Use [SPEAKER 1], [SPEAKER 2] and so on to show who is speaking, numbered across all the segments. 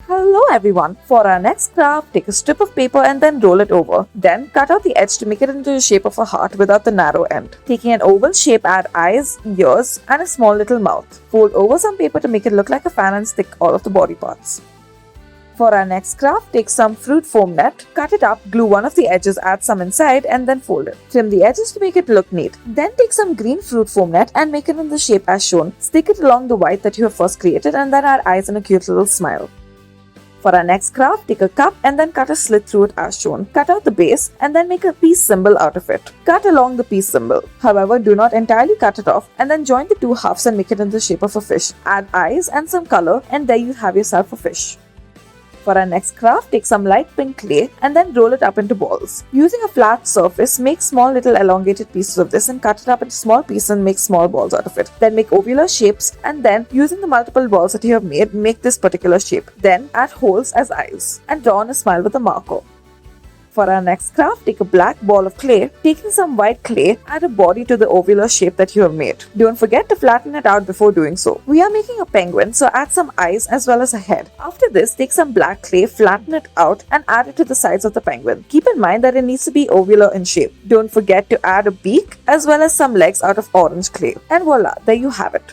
[SPEAKER 1] Hello everyone! For our next craft, take a strip of paper and then roll it over. Then cut out the edge to make it into the shape of a heart without the narrow end. Taking an oval shape, add eyes, ears and a small little mouth. Fold over some paper to make it look like a fan and stick all of the body parts. For our next craft, take some fruit foam net, cut it up, glue one of the edges, add some inside and then fold it. Trim the edges to make it look neat. Then take some green fruit foam net and make it in the shape as shown. Stick it along the white that you have first created and then add eyes and a cute little smile. For our next craft, take a cup and then cut a slit through it as shown. Cut out the base and then make a peace symbol out of it. Cut along the peace symbol. However, do not entirely cut it off and then join the two halves and make it in the shape of a fish. Add eyes and some color and there you have yourself a fish. For our next craft, take some light pink clay and then roll it up into balls. Using a flat surface, make small little elongated pieces of this and cut it up into small pieces and make small balls out of it. Then make ovular shapes and then, using the multiple balls that you have made, make this particular shape. Then add holes as eyes and draw on a smile with a marker. For our next craft, take a black ball of clay. Taking some white clay, add a body to the ovular shape that you have made. Don't forget to flatten it out before doing so. We are making a penguin, so add some eyes as well as a head. After this, take some black clay, flatten it out and add it to the sides of the penguin. Keep in mind that it needs to be ovular in shape. Don't forget to add a beak as well as some legs out of orange clay. And voila, there you have it.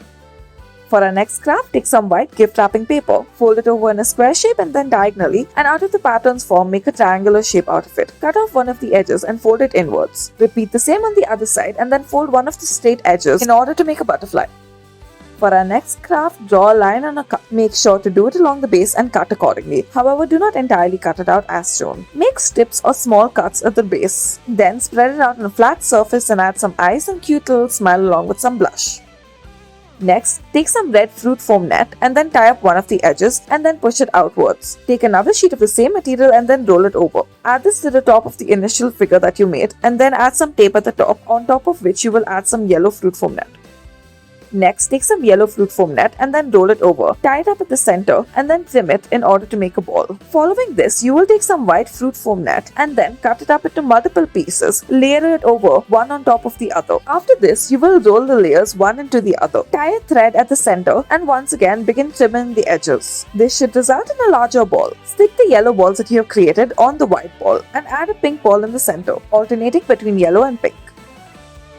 [SPEAKER 1] For our next craft, take some white gift wrapping paper, fold it over in a square shape and then diagonally, and out of the pattern's form, make a triangular shape out of it. Cut off one of the edges and fold it inwards. Repeat the same on the other side and then fold one of the straight edges in order to make a butterfly. For our next craft, draw a line on a cup. Make sure to do it along the base and cut accordingly. However, do not entirely cut it out as shown. Make strips or small cuts at the base. Then spread it out on a flat surface and add some eyes and cute little smile along with some blush. Next, take some red fruit foam net and then tie up one of the edges and then push it outwards. Take another sheet of the same material and then roll it over. Add this to the top of the initial figure that you made and then add some tape at the top, on top of which you will add some yellow fruit foam net. Next, take some yellow fruit foam net and then roll it over. Tie it up at the center and then trim it in order to make a ball. Following this, you will take some white fruit foam net and then cut it up into multiple pieces, layer it over one on top of the other. After this, you will roll the layers one into the other. Tie a thread at the center and once again begin trimming the edges. This should result in a larger ball. Stick the yellow balls that you have created on the white ball and add a pink ball in the center, alternating between yellow and pink.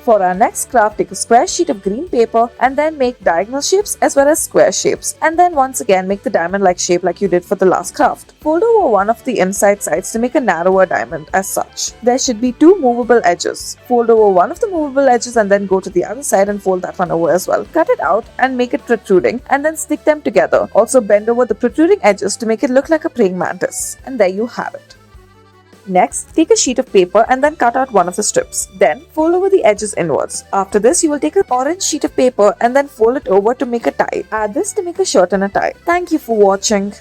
[SPEAKER 1] For our next craft, take a square sheet of green paper and then make diagonal shapes as well as square shapes. And then once again make the diamond-like shape like you did for the last craft. Fold over one of the inside sides to make a narrower diamond as such. There should be two movable edges. Fold over one of the movable edges and then go to the other side and fold that one over as well. Cut it out and make it protruding and then stick them together. Also bend over the protruding edges to make it look like a praying mantis. And there you have it. Next, take a sheet of paper and then cut out one of the strips. Then, fold over the edges inwards. After this, you will take an orange sheet of paper and then fold it over to make a tie. Add this to make a shirt and a tie. Thank you for watching.